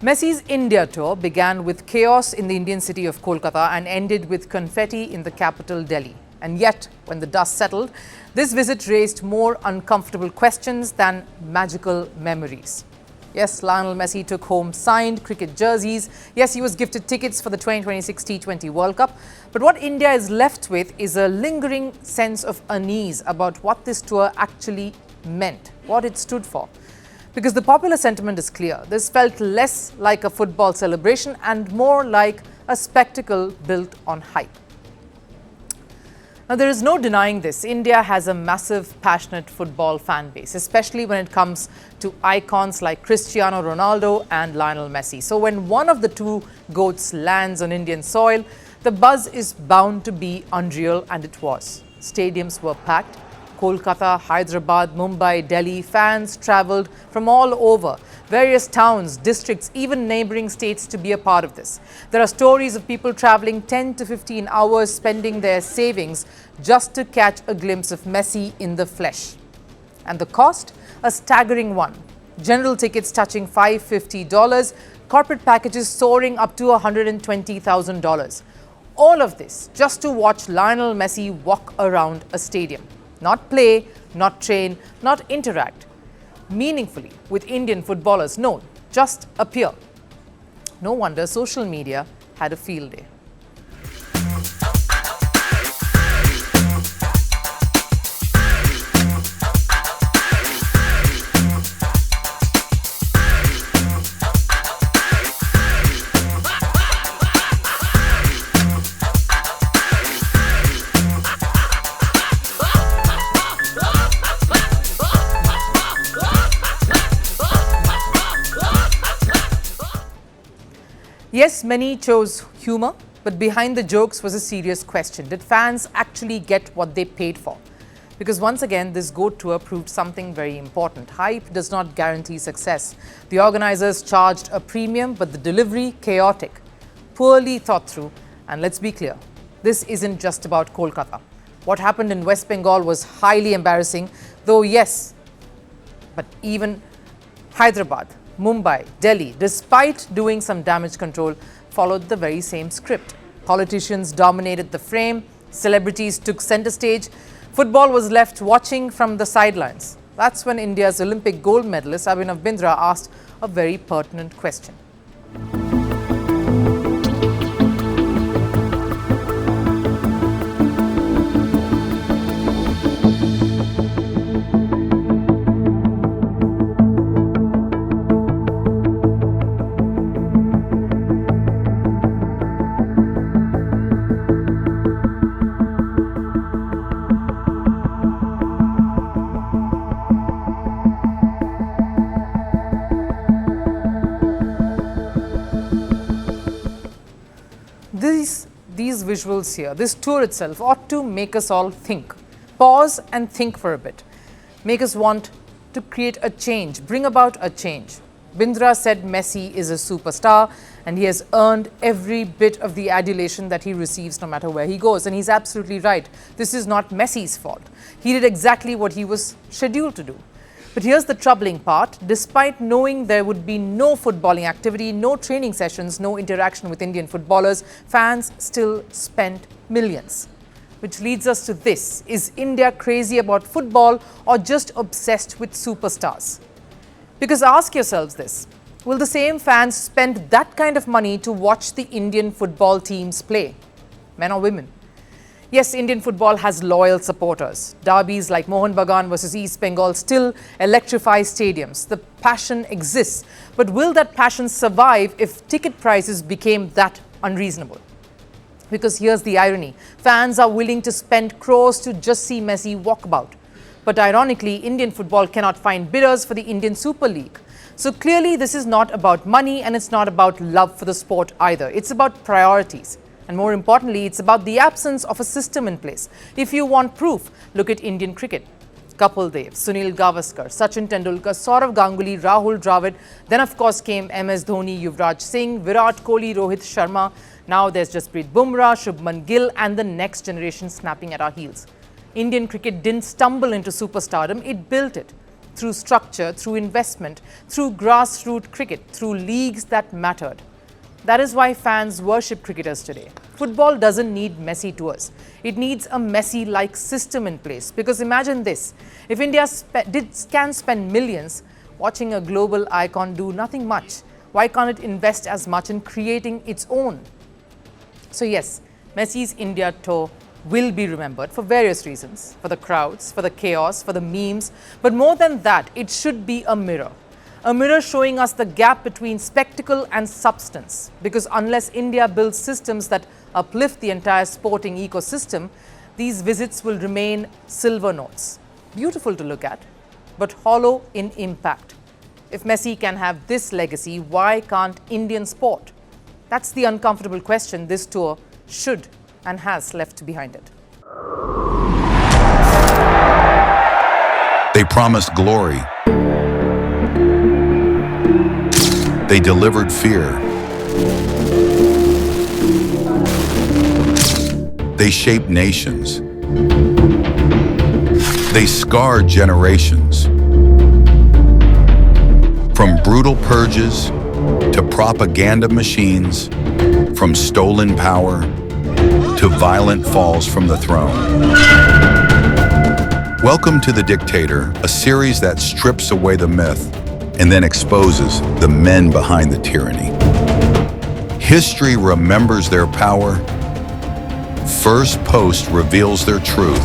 Messi's India tour began with chaos in the Indian city of Kolkata and ended with confetti in the capital Delhi. And yet, when the dust settled, this visit raised more uncomfortable questions than magical memories. Yes, Lionel Messi took home signed cricket jerseys. Yes, he was gifted tickets for the 2026 T20 World Cup. But what India is left with is a lingering sense of unease about what this tour actually meant, what it stood for. Because the popular sentiment is clear. This felt less like a football celebration and more like a spectacle built on hype. Now, there is no denying this. India has a massive, passionate football fan base, especially when it comes to icons like Cristiano Ronaldo and Lionel Messi. So when one of the two GOATs lands on Indian soil, the buzz is bound to be unreal, and it was. Stadiums were packed. Kolkata, Hyderabad, Mumbai, Delhi, fans travelled from all over, various towns, districts, even neighbouring states to be a part of this. There are stories of people travelling 10 to 15 hours, spending their savings just to catch a glimpse of Messi in the flesh. And the cost? A staggering one. General tickets touching $550, corporate packages soaring up to $120,000. All of this just to watch Lionel Messi walk around a stadium. Not play, not train, not interact meaningfully with Indian footballers. No, just appear. No wonder social media had a field day. Yes, many chose humour, but behind the jokes was a serious question. Did fans actually get what they paid for? Because once again, this GOAT tour proved something very important. Hype does not guarantee success. The organisers charged a premium, but the delivery chaotic, poorly thought through. And let's be clear, this isn't just about Kolkata. What happened in West Bengal was highly embarrassing, though yes, but even Hyderabad, Mumbai, Delhi, despite doing some damage control, followed the very same script. Politicians dominated the frame, celebrities took centre stage, football was left watching from the sidelines. That's when India's Olympic gold medalist Abhinav Bindra asked a very pertinent question. These visuals here, this tour itself ought to make us all think. Pause and think for a bit. Make us want to create a change, bring about a change. Bindra said Messi is a superstar and he has earned every bit of the adulation that he receives no matter where he goes. And he's absolutely right. This is not Messi's fault. He did exactly what he was scheduled to do. But here's the troubling part. Despite knowing there would be no footballing activity, no training sessions, no interaction with Indian footballers, fans still spent millions. Which leads us to this. Is India crazy about football or just obsessed with superstars? Because ask yourselves this. Will the same fans spend that kind of money to watch the Indian football teams play? Men or women? Yes, Indian football has loyal supporters. Derbies like Mohun Bagan versus East Bengal still electrify stadiums. The passion exists. But will that passion survive if ticket prices became that unreasonable? Because here's the irony. Fans are willing to spend crores to just see Messi walk about. But ironically, Indian football cannot find bidders for the Indian Super League. So clearly, this is not about money and it's not about love for the sport either. It's about priorities. And more importantly, it's about the absence of a system in place. If you want proof, look at Indian cricket. Kapil Dev, Sunil Gavaskar, Sachin Tendulkar, Saurav Ganguly, Rahul Dravid. Then of course came MS Dhoni, Yuvraj Singh, Virat Kohli, Rohit Sharma. Now there's Jasprit Bumrah, Shubman Gill and the next generation snapping at our heels. Indian cricket didn't stumble into superstardom, it built it. through structure, through investment, through grassroots cricket, through leagues that mattered. That is why fans worship cricketers today. Football doesn't need Messi tours. It needs a Messi-like system in place. Because imagine this, if India can spend millions watching a global icon do nothing much, why can't it invest as much in creating its own? So yes, Messi's India tour will be remembered for various reasons, for the crowds, for the chaos, for the memes, but more than that, it should be a mirror showing us the gap between spectacle and substance. Because unless India builds systems that uplift the entire sporting ecosystem, these visits will remain silver notes. Beautiful to look at, but hollow in impact. If Messi can have this legacy, why can't Indian sport? That's the uncomfortable question this tour should and has left behind it. They promised glory. They delivered fear. They shaped nations. They scarred generations. From brutal purges to propaganda machines, from stolen power to violent falls from the throne. Welcome to The Dictator, a series that strips away the myth and then exposes the men behind the tyranny. History remembers their power. Firstpost reveals their truth.